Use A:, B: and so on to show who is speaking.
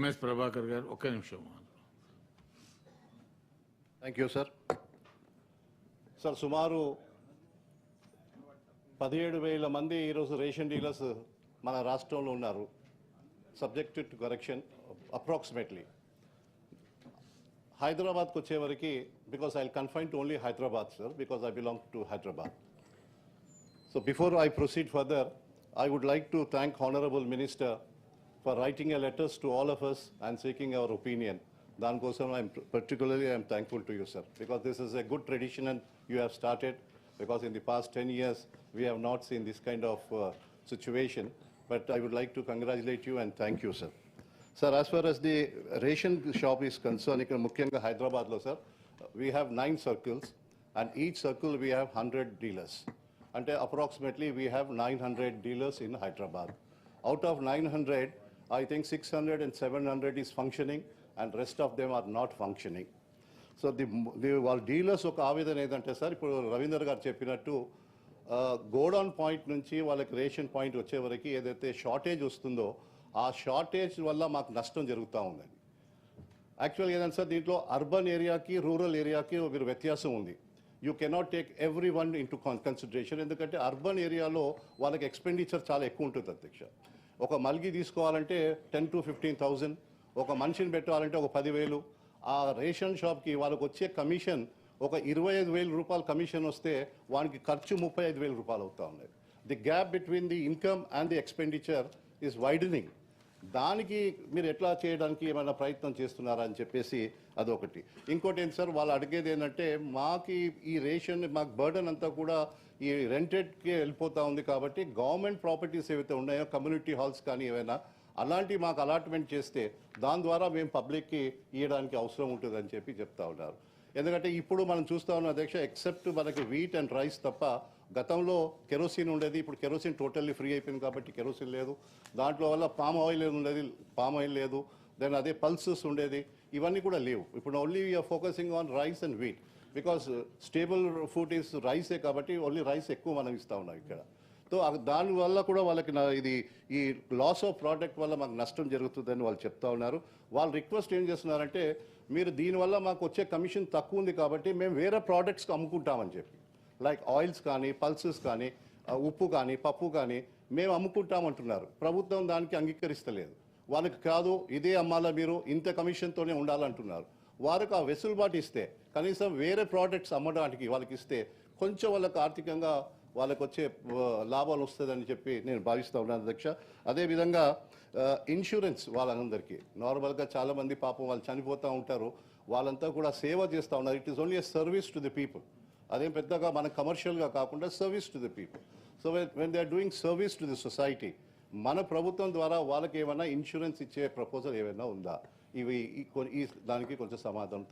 A: MS Prabhakar గారు ఒక్క నిమిషం.
B: Thank you sir. సార్, సుమారు 17,000 మంది ఈరోజు రేషన్ డీలర్స్ మన రాష్ట్రంలో ఉన్నారు. Subjected to correction approximately. హైదరాబాద్కి వచ్చేవరకు, because I confine to only Hyderabad sir, because I belong to Hyderabad. So before I proceed further, I would like to thank Honorable Minister for writing a letters to all of us and seeking our opinion. Dankosam, I'm thankful to you, sir, because this is a good tradition and you have started, because in the past 10 years we have not seen this kind of situation. But I would like to congratulate you and thank you, sir. Sir, as far as the ration shop is concerned, Mukyanga Hyderabad lo, sir, we have 9 circles and each circle we have 100 dealers. And approximately we have 900 dealers in Hyderabad. Out of 900, I think 600 and 700 is functioning and rest of them are not functioning. So the dealers ఒక ఆవేదన ఏదంటే sir, ఇప్పుడు రవీందర్ గారు చెప్పినట్టు godown point నుంచి వాళ్ళకి ration point వచ్చే వరకు ఏదైతే షార్టేజ్ వస్తుందో ఆ షార్టేజ్ వల్ల మాకు నష్టం జరుగుతూ ఉందండి. యాక్చువల్గా ఏదంటే సార్, దీంట్లో అర్బన్ ఏరియాకి రూరల్ ఏరియాకి మీరు వ్యత్యాసం ఉంది. You cannot take every one into consideration. ఎందుకంటే అర్బన్ ఏరియాలో వాళ్ళకి ఎక్స్పెండిచర్ చాలా ఎక్కువ ఉంటుంది అధ్యక్ష. ఒక మల్గి తీసుకోవాలంటే 10,000 to 15,000, ఒక మనిషిని పెట్టాలంటే ఒక 10,000. ఆ రేషన్ షాప్కి వాళ్ళకి వచ్చే కమిషన్ ఒక 25,000 రూపాయలు కమిషన్ వస్తే వానికి ఖర్చు 35,000 రూపాయలు అవుతూ ఉన్నాయి. The gap between the income and the expenditure is widening. దానికి మీరు ఎట్లా చేయడానికి ఏమైనా ప్రయత్నం చేస్తున్నారా అని చెప్పేసి అదొకటి. ఇంకోటి ఏంటి సార్, వాళ్ళు అడిగేది ఏంటంటే, మాకు ఈ రేషన్ మాకు బర్డన్ అంతా కూడా ఈ రెంటెడ్కి వెళ్ళిపోతూ ఉంది. కాబట్టి గవర్నమెంట్ ప్రాపర్టీస్ ఏవైతే ఉన్నాయో, కమ్యూనిటీ హాల్స్ కానీ ఏవైనా అలాంటివి మాకు అలాట్మెంట్ చేస్తే దాని ద్వారా మేము పబ్లిక్కి ఇవ్వడానికి అవసరం ఉంటుందని చెప్పి చెప్తా ఉన్నారు. ఎందుకంటే ఇప్పుడు మనం చూస్తూ ఉన్నాం అధ్యక్ష, ఎక్సెప్ట్ మనకి వీట్ అండ్ రైస్ తప్ప గతంలో కెరోసిన్ ఉండేది. ఇప్పుడు కెరోసిన్ టోటల్లీ ఫ్రీ అయిపోయింది కాబట్టి కెరోసిన్ లేదు. దాంట్లో వల్ల పామ్ ఆయిల్ ఉండేది, పామ్ ఆయిల్ లేదు. దెన్ అదే పల్సెస్ ఉండేది, ఇవన్నీ కూడా లేవు. ఇప్పుడు only we're focusing on rice and wheat, because staple food is రైసే కాబట్టి ఓన్లీ రైస్ ఎక్కువ మనం ఇస్తూ ఉన్నాం ఇక్కడ. సో దానివల్ల కూడా వాళ్ళకి ఇది ఈ లాస్ ఆఫ్ ప్రోడక్ట్ వల్ల మాకు నష్టం జరుగుతుందని వాళ్ళు చెప్తా ఉన్నారు. వాళ్ళు రిక్వెస్ట్ ఏం చేస్తున్నారంటే, మీరు దీనివల్ల మాకు వచ్చే కమిషన్ తక్కువ ఉంది కాబట్టి మేము వేరే ప్రోడక్ట్స్కి అమ్ముకుంటామని చెప్పి, లైక్ ఆయిల్స్ కానీ, పల్సెస్ కానీ, ఉప్పు కానీ, పప్పు కానీ మేము అమ్ముకుంటామంటున్నారు. ప్రభుత్వం దానికి అంగీకరిస్తలేదు. వాళ్ళకి కాదు, ఇదే అమ్మాలా, మీరు ఇంత కమిషన్తోనే ఉండాలంటున్నారు. వారికి ఆ వెసులుబాటు ఇస్తే, కనీసం వేరే ప్రోడక్ట్స్ అమ్మడానికి వాళ్ళకి ఇస్తే కొంచెం వాళ్ళకి ఆర్థికంగా వాళ్ళకి వచ్చే లాభాలు వస్తుందని చెప్పి నేను భావిస్తూ ఉన్నాను అధ్యక్ష. అదేవిధంగా ఇన్సూరెన్స్ వాళ్ళందరికీ నార్మల్గా చాలామంది పాపం వాళ్ళు చనిపోతూ ఉంటారు, వాళ్ళంతా కూడా సేవ చేస్తూ ఉన్నారు. It is only a service to the people. అదేం పెద్దగా మన కమర్షియల్గా కాకుండా service to the people. So when they are doing service to the society, మన ప్రభుత్వం ద్వారా వాళ్ళకి ఏమైనా ఇన్సూరెన్స్ ఇచ్చే ప్రపోజల్ ఏమైనా ఉందా? దానికి కొంచెం సమాధానం